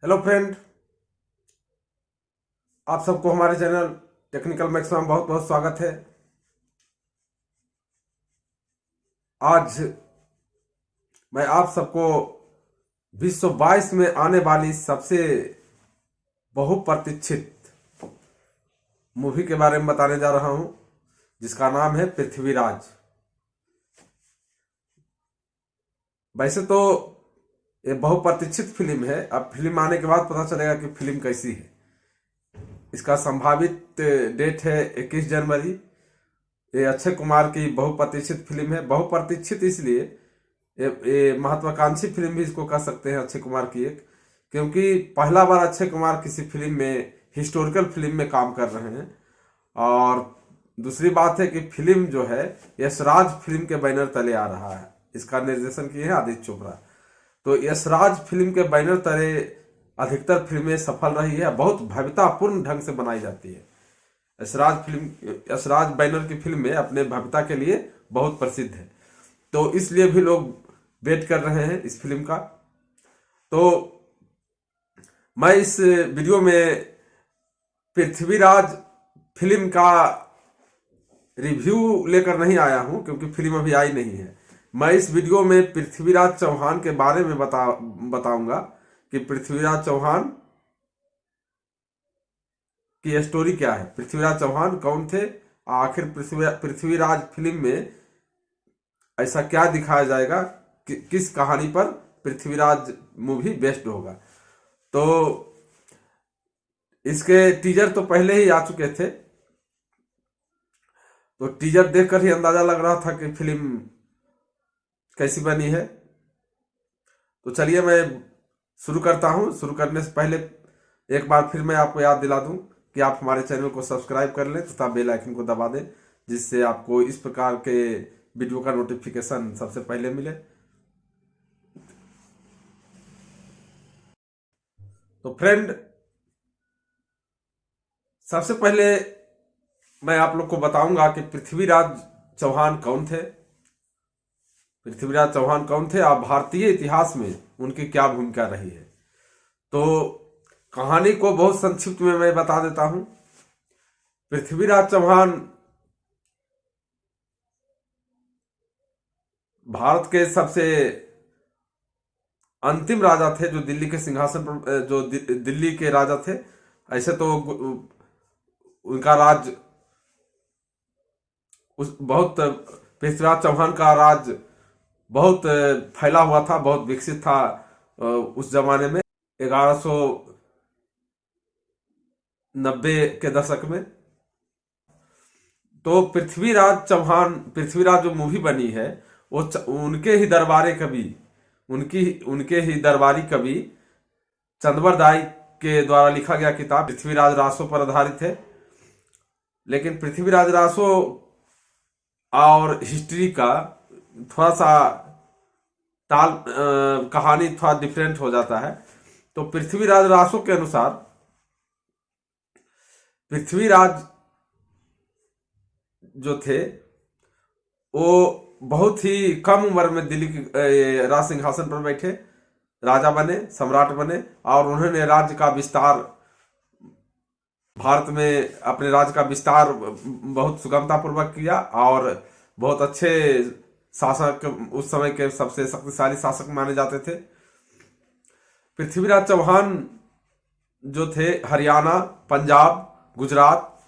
Hello friend, आप सबको हमारे चैनल टेक्निकल मैक्स में बहुत बहुत स्वागत है। आज मैं आप सबको 2022 में आने वाली सबसे बहुप्रतीक्षित मूवी के बारे में बताने जा रहा हूं, जिसका नाम है पृथ्वीराज। वैसे तो ये बहुप्रतीक्षित फिल्म है। अब फिल्म आने के बाद पता चलेगा कि फिल्म कैसी है। इसका संभावित डेट है 21 जनवरी। ये अक्षय कुमार की बहुप्रतीक्षित फिल्म है। बहुप्रतीक्षित इसलिए, ये महत्वाकांक्षी फिल्म भी इसको कह सकते हैं अक्षय कुमार की एक, क्योंकि पहला बार अक्षय कुमार किसी फिल्म में, हिस्टोरिकल फिल्म में काम कर रहे हैं। और दूसरी बात है कि फिल्म जो है यशराज फिल्म के बैनर तले आ रहा है। इसका निर्देशन किए हैं आदित्य चोपड़ा। तो यशराज फिल्म के बैनर तले अधिकतर फिल्में सफल रही है। बहुत भव्यतापूर्ण ढंग से बनाई जाती है। यशराज बैनर की फिल्में अपने भव्यता के लिए बहुत प्रसिद्ध है। तो इसलिए भी लोग वेट कर रहे हैं इस फिल्म का। तो मैं इस वीडियो में पृथ्वीराज फिल्म का रिव्यू लेकर नहीं आया हूं, क्योंकि फिल्म अभी आई नहीं है। मैं इस वीडियो में पृथ्वीराज चौहान के बारे में बताऊंगा कि पृथ्वीराज चौहान की स्टोरी क्या है, पृथ्वीराज चौहान कौन थे, आखिर पृथ्वीराज फिल्म में ऐसा क्या दिखाया जाएगा किस कहानी पर पृथ्वीराज मूवी बेस्ड होगा। तो इसके टीजर तो पहले ही आ चुके थे, तो टीजर देखकर ही अंदाजा लग रहा था कि फिल्म कैसी बनी है। तो चलिए मैं शुरू करता हूं। शुरू करने से पहले एक बार फिर मैं आपको याद दिला दूं कि आप हमारे चैनल को सब्सक्राइब कर लें तथा बेल आइकन को दबा दें, जिससे आपको इस प्रकार के वीडियो का नोटिफिकेशन सबसे पहले मिले। तो फ्रेंड, सबसे पहले मैं आप लोग को बताऊंगा कि पृथ्वीराज चौहान कौन थे। पृथ्वीराज चौहान कौन थे और भारतीय इतिहास में उनकी क्या भूमिका रही है। तो कहानी को बहुत संक्षिप्त में मैं बता देता हूं। पृथ्वीराज चौहान भारत के सबसे अंतिम राजा थे जो दिल्ली के सिंहासन पर, जो दिल्ली के राजा थे। ऐसे तो उनका राज बहुत, पृथ्वीराज चौहान का राज बहुत फैला हुआ था, बहुत विकसित था उस जमाने में, 1190 के दशक में। तो पृथ्वीराज जो मूवी बनी है वो उनके ही दरबारी कवि चंदबर दाई के द्वारा लिखा गया किताब पृथ्वीराज रासो पर आधारित है। लेकिन पृथ्वीराज रासो और हिस्ट्री का थोड़ा सा कहानी थोड़ा डिफरेंट हो जाता है। तो पृथ्वीराज रासो के अनुसार पृथ्वीराज जो थे वो बहुत ही कम उम्र में दिल्ली के राज सिंहासन पर बैठे, राजा बने, सम्राट बने, और उन्होंने राज्य का विस्तार, भारत में अपने राज्य का विस्तार बहुत सुगमतापूर्वक किया और बहुत अच्छे शासक, उस समय के सबसे शक्तिशाली शासक माने जाते थे। पृथ्वीराज चौहान जो थे हरियाणा, पंजाब, गुजरात,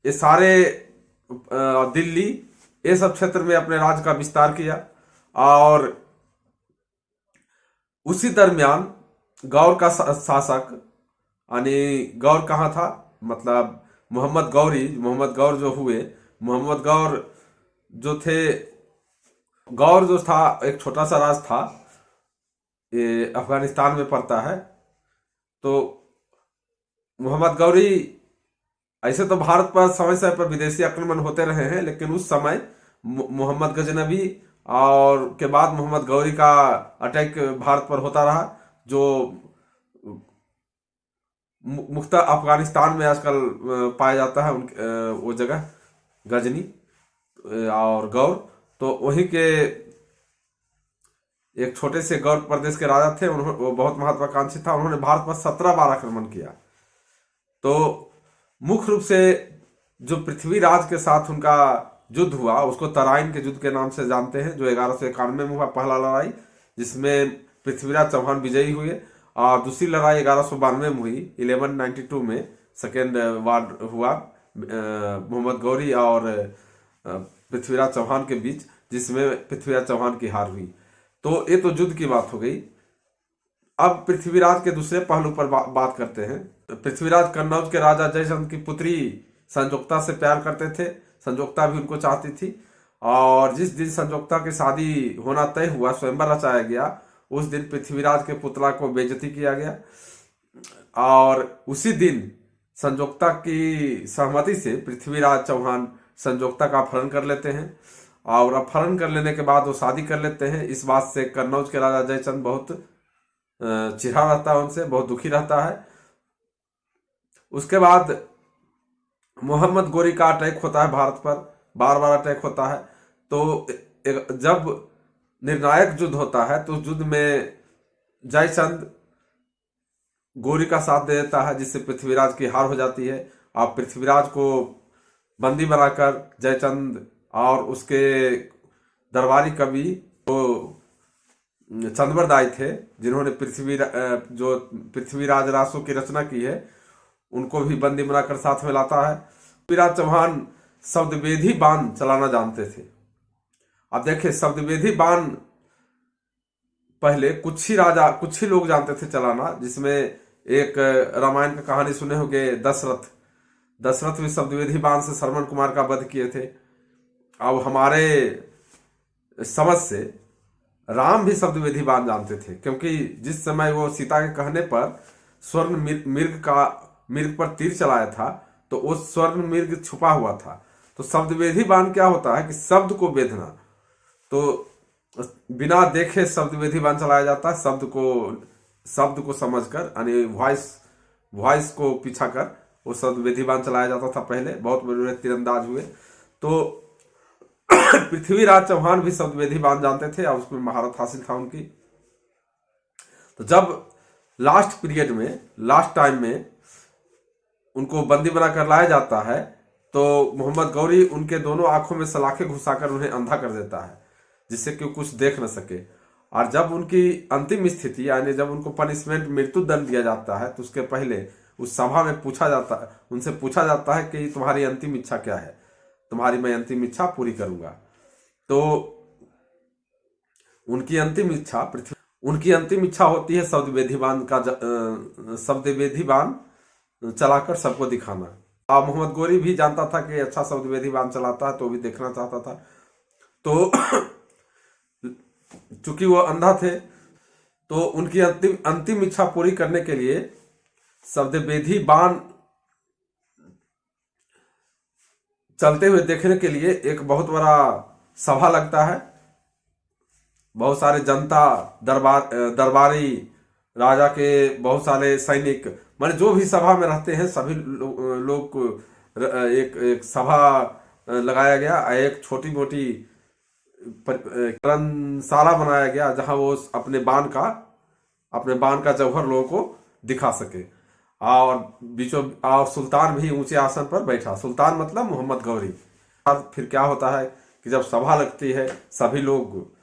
ये सारे, दिल्ली, ये सब क्षेत्र में अपने राज्य का विस्तार किया। और उसी दरमियान गौर का शासक, यानी गौर कहाँ था, मतलब मोहम्मद गौर जो हुए, मोहम्मद गौर जो थे, गौर जो था एक छोटा सा राज था, ये अफगानिस्तान में पड़ता है। तो मोहम्मद गौरी, ऐसे तो भारत पर समय समय पर विदेशी आक्रमण होते रहे हैं, लेकिन उस समय मोहम्मद गजनबी और के बाद मोहम्मद गौरी का अटैक भारत पर होता रहा, जो मुख्ता अफगानिस्तान में आजकल पाया जाता है, वो जगह गजनी और गौर। तो वहीं के एक छोटे से गौड़ प्रदेश के राजा थे, उन्होंने, वो बहुत महत्वाकांक्षी था, उन्होंने भारत पर 17 बार आक्रमण किया। तो मुख्य रूप से जो पृथ्वीराज के साथ उनका युद्ध हुआ उसको तराइन के युद्ध के नाम से जानते हैं, जो 1191 में हुआ पहला लड़ाई, जिसमें पृथ्वीराज चौहान विजयी हुए। और दूसरी लड़ाई 1192 में हुई, 1192 में सेकेंड वार हुआ मोहम्मद गौरी और पृथ्वीराज चौहान के बीच, जिसमें पृथ्वीराज चौहान की हार हुई। तो ये तो युद्ध की बात हो गई। अब पृथ्वीराज के दूसरे पहलू पर बात करते हैं। पृथ्वीराज कन्नौज के राजा जयचंद की पुत्री संजुक्ता से प्यार करते थे, संजुक्ता भी उनको चाहती थी। और जिस दिन संजुक्ता की शादी होना तय हुआ, स्वयंवर रचाया गया, उस दिन पृथ्वीराज के पुतला को बेइज्जती किया गया। और उसी दिन संजुक्ता की सहमति से पृथ्वीराज चौहान संजुक्ता का अपहरण कर लेते हैं। और अपहरण कर लेने के बाद वो शादी कर लेते हैं। इस बात से कन्नौज के राजा जयचंद बहुत चिढ़ा रहता है, उनसे बहुत दुखी रहता है। उसके बाद मोहम्मद गोरी का अटैक होता है भारत पर, बार बार अटैक होता है। तो जब निर्णायक युद्ध होता है तो युद्ध में जयचंद गोरी का साथ दे देता है, जिससे पृथ्वीराज की हार हो जाती है। और पृथ्वीराज को बंदी बनाकर जयचंद और उसके दरबारी कवि तो चंद्रवरदाई थे, जिन्होंने पृथ्वीराज रासो की रचना की है, उनको भी बंदी बनाकर साथ में लाता है। पृथ्वीराज चौहान शब्दवेदी बाण चलाना जानते थे। अब देखिए, शब्दवेदी बाण पहले कुछ ही लोग जानते थे चलाना, जिसमें एक रामायण की कहानी सुने होंगे, दशरथ भी शब्दवेदी बाण से श्रवण कुमार का वध किए थे। अब हमारे समझ से राम भी शब्दवेदी बाण जानते थे, क्योंकि जिस समय वो सीता के कहने पर स्वर्ण मिर्ग पर तीर चलाया था, तो वो स्वर्ण मिर्ग छुपा हुआ था। तो शब्दवेदी बाण क्या होता है कि शब्द को वेधना, तो बिना देखे शब्दवेदी बाण चलाया जाता है। शब्द को समझकर, यानी वॉइस को पीछा कर वो शब्दवेदी बाण चलाया जाता था पहले। बहुत बड़े तीरंदाज हुए। तो पृथ्वीराज चौहान भी शब्दवेदी बाण जानते थे और उसमें महारत हासिल था उनकी। तो जब लास्ट टाइम में उनको बंदी बनाकर लाया जाता है, तो मोहम्मद गौरी उनके दोनों आंखों में सलाखें घुसाकर उन्हें अंधा कर देता है, जिससे कि कुछ देख न सके। और जब उनकी अंतिम स्थिति, यानी जब उनको पनिशमेंट मृत्यु दंड दिया जाता है, तो उसके पहले उस सभा में उनसे पूछा जाता है कि तुम्हारी अंतिम इच्छा क्या है, तुम्हारी मैं अंतिम इच्छा पूरी करूंगा। तो उनकी अंतिम इच्छा होती है शब्दवेदी बाण चलाकर सबको दिखाना। और मोहम्मद गोरी भी जानता था कि अच्छा शब्दवेदी बाण चलाता है, तो भी देखना चाहता था। तो चूंकि वो अंधा थे, तो उनकी अंतिम इच्छा पूरी करने के लिए शब्दवेदी बाण चलते हुए देखने के लिए एक बहुत बड़ा सभा लगता है। बहुत सारे जनता, दरबारी, राजा के बहुत सारे सैनिक, माने जो भी सभा में रहते हैं सभी लोग एक सभा लगाया गया। एक छोटी मोटी रंगशाला बनाया गया, जहां वो अपने बाण का जौहर लोगों को दिखा सके। और सुल्तान भी ऊंचे आसन पर बैठा, सुल्तान मतलब मोहम्मद गौरी। फिर क्या होता है कि जब सभा लगती है, सभी लोग,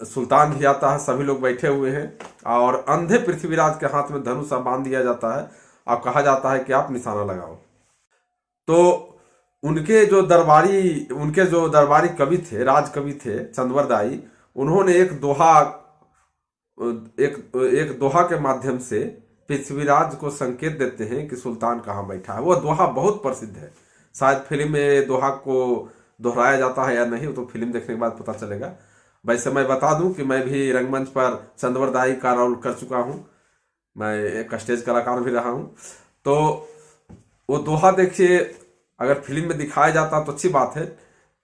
सुल्तान भी आता है, सभी लोग बैठे हुए हैं, और अंधे पृथ्वीराज के हाथ में धनुष बांध दिया जाता है और कहा जाता है कि आप निशाना लगाओ। तो उनके जो दरबारी कवि थे, राजकवि थे चंद्रवरदाई, उन्होंने एक दोहा के माध्यम से पृथ्वीराज को संकेत देते हैं कि सुल्तान कहाँ बैठा है। वो दोहा बहुत प्रसिद्ध है। शायद फिल्म में दोहा को दोहराया जाता है या नहीं, तो फिल्म देखने के बाद पता चलेगा। वैसे मैं बता दूं कि मैं भी रंगमंच पर चंद्रवरदाई का रोल कर चुका हूं, मैं एक स्टेज कलाकार भी रहा हूं। तो वो दोहा देखिए, अगर फिल्म में दिखाया जाता तो अच्छी बात है।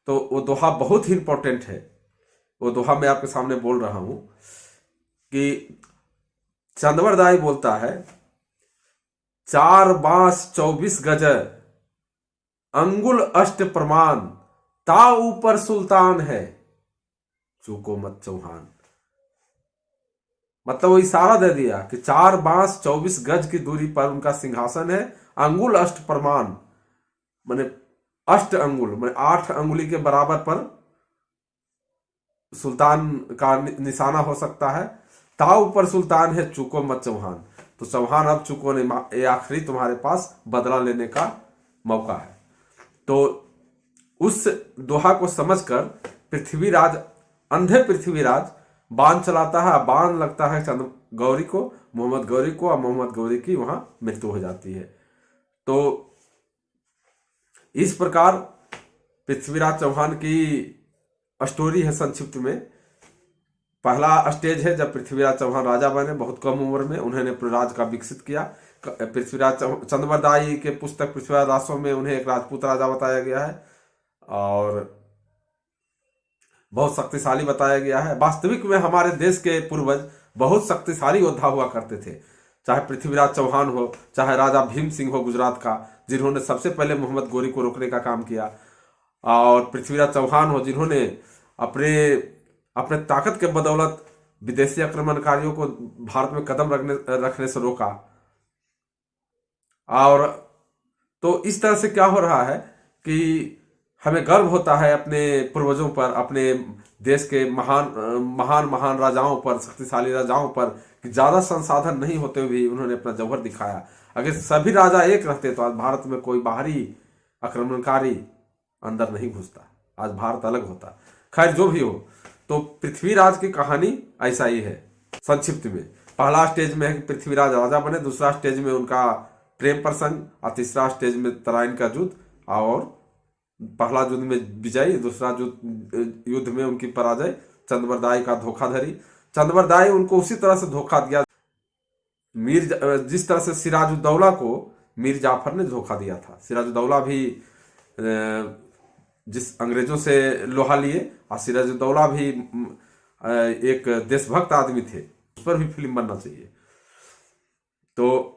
तो वो दोहा बहुत ही इंपॉर्टेंट है। वो दोहा मैं आपके सामने बोल रहा हूं कि चंद्रवरदाई बोलता है, 4 बांस 24 गज, अंगुल अष्ट प्रमाण, ता ऊपर सुल्तान है, चूको मत चौहान। मतलब वो इशारा दे दिया कि 4 बांस 24 गज की दूरी पर उनका सिंहासन है, अंगुल अष्ट प्रमाण, माने अष्ट अंगुल माने 8 अंगुली के बराबर पर सुल्तान का निशाना हो सकता है। ताऊ पर सुल्तान है, चूको मत चौहान। तो चौहान अब चूको ने, ये आखिरी तुम्हारे पास बदला लेने का मौका है। तो उस दोहा को समझकर पृथ्वीराज, अंधे पृथ्वीराज बाण चलाता है, बाण लगता है चंद गौरी को, मोहम्मद गौरी को, और मोहम्मद गौरी की वहां मृत्यु हो जाती है। तो इस प्रकार पृथ्वीराज चौहान की स्टोरी है संक्षिप्त में। पहला स्टेज है जब पृथ्वीराज चौहान राजा बने, बहुत कम उम्र में उन्होंने अपने राज का विकसित किया। पृथ्वीराज चंद्रबरदाई के पुस्तक पृथ्वीराज रासों में उन्हें एक राजपूत राजा बताया गया है और बहुत शक्तिशाली बताया गया है। वास्तविक में हमारे देश के पूर्वज बहुत शक्तिशाली योद्धा हुआ करते थे, चाहे पृथ्वीराज चौहान हो, चाहे राजा भीम सिंह हो गुजरात का, जिन्होंने सबसे पहले मोहम्मद गौरी को रोकने का काम किया, और पृथ्वीराज चौहान हो जिन्होंने अपने अपने ताकत के बदौलत विदेशी आक्रमणकारियों को भारत में कदम रखने से रोका। और तो इस तरह से क्या हो रहा है कि हमें गर्व होता है अपने पूर्वजों पर, अपने देश के महान राजाओं पर, शक्तिशाली राजाओं पर, कि ज्यादा संसाधन नहीं होते हुए भी उन्होंने अपना जौहर दिखाया। अगर सभी राजा एक रहते तो आज भारत में कोई बाहरी आक्रमणकारी अंदर नहीं घुसता, आज भारत अलग होता। खैर जो भी हो, तो पृथ्वीराज की कहानी ऐसा ही है संक्षिप्त में। पहला स्टेज में है कि पृथ्वीराज राजा बने, दूसरा स्टेज में उनका प्रेम प्रसंग, और तीसरा स्टेज में तराइन का युद्ध, और पहला युद्ध में विजय, दूसरा युद्ध में उनकी पराजय, चंद्रबरदाई का धोखाधड़ी। चंद्रबरदाई उनको उसी तरह से धोखा दिया जिस तरह से सिराजुद्दौला को मीर जाफर ने धोखा दिया था। सिराजुद्दौला भी जिस अंग्रेजों से लोहा लिए, और सिराजुद्दौला भी एक देशभक्त आदमी थे, उस पर भी फिल्म बनना चाहिए। तो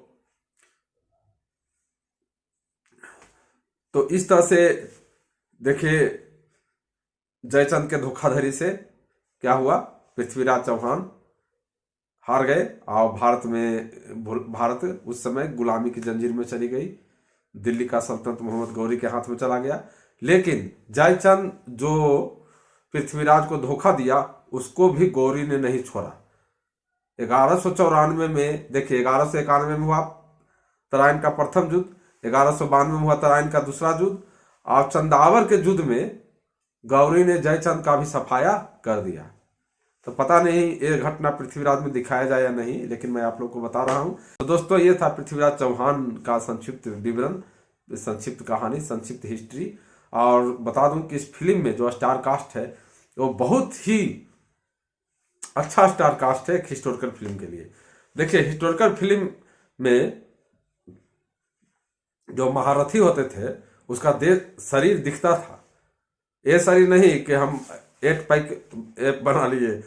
इस तरह से देखिए, जयचंद के धोखाधड़ी से क्या हुआ, पृथ्वीराज चौहान हार गए और भारत उस समय गुलामी की जंजीर में चली गई। दिल्ली का सल्तनत मोहम्मद गौरी के हाथ में चला गया। लेकिन जयचंद जो पृथ्वीराज को धोखा दिया, उसको भी गौरी ने नहीं छोड़ा। 1194 में देखिए, 1191 में हुआ तराइन का प्रथम युद्ध, 1192 में हुआ तराइन का दूसरा युद्ध, और चंदावर के युद्ध में गौरी ने जयचंद का भी सफाया कर दिया। तो पता नहीं ये घटना पृथ्वीराज में दिखाया जाए या नहीं, लेकिन मैं आप लोग को बता रहा हूं। तो दोस्तों, ये था पृथ्वीराज चौहान का संक्षिप्त विवरण, संक्षिप्त कहानी, संक्षिप्त हिस्ट्री। और बता दूं कि इस फिल्म में जो स्टार कास्ट है वो बहुत ही अच्छा स्टार कास्ट है एक हिस्टोरिकल फिल्म के लिए। देखिए, हिस्टोरिकल फिल्म में जो महारथी होते थे उसका शरीर दिखता था। ये शरीर नहीं कि हम एक पैक बना लिए,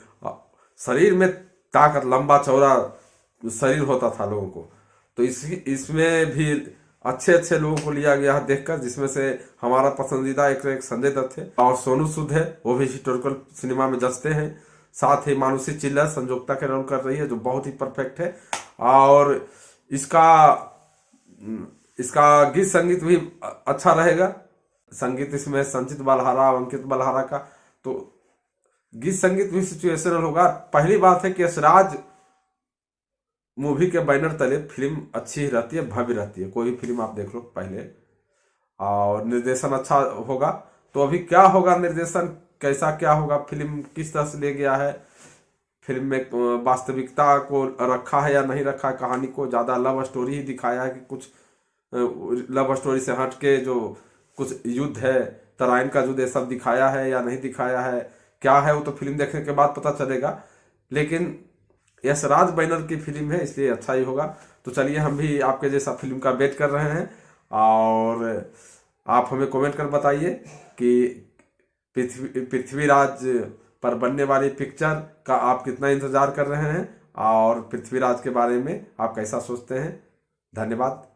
शरीर में ताकत, लंबा चौड़ा शरीर होता था लोगों को। तो इसमें भी अच्छे लोगों को लिया गया है देखकर, जिसमें से हमारा पसंदीदा एक संजय दत्त है, और सोनू सूद है, वो भी हिस्टोरिकल सिनेमा में जचते हैं। साथ ही मानुषी चिल्लर संयोक्ता के रोल कर रही है, जो बहुत ही परफेक्ट है। और इसका गीत संगीत भी अच्छा रहेगा। संगीत इसमें संचित बलहारा, अंकित बलहारा का, तो गीत संगीत भी सिचुएशनल होगा। पहली बात है कि यशराज मूवी के बैनर तले फिल्म अच्छी ही रहती है, भव्य रहती है। कोई भी फिल्म आप देख लो पहले, और निर्देशन अच्छा होगा। तो अभी क्या होगा, निर्देशन कैसा क्या होगा, फिल्म किस तरह से ले गया है, फिल्म में वास्तविकता को रखा है या नहीं रखा है, कहानी को ज्यादा लव स्टोरी ही दिखाया है कि कुछ लव स्टोरी से हट के जो कुछ युद्ध है, तराइन का युद्ध, ये सब दिखाया है या नहीं दिखाया है, क्या है, वो तो फिल्म देखने के बाद पता चलेगा। लेकिन यशराज बैनर की फिल्म है, इसलिए अच्छा ही होगा। तो चलिए, हम भी आपके जैसा फिल्म का वेट कर रहे हैं, और आप हमें कमेंट कर बताइए कि पृथ्वीराज पर बनने वाली पिक्चर का आप कितना इंतजार कर रहे हैं, और पृथ्वीराज के बारे में आप कैसा सोचते हैं। धन्यवाद।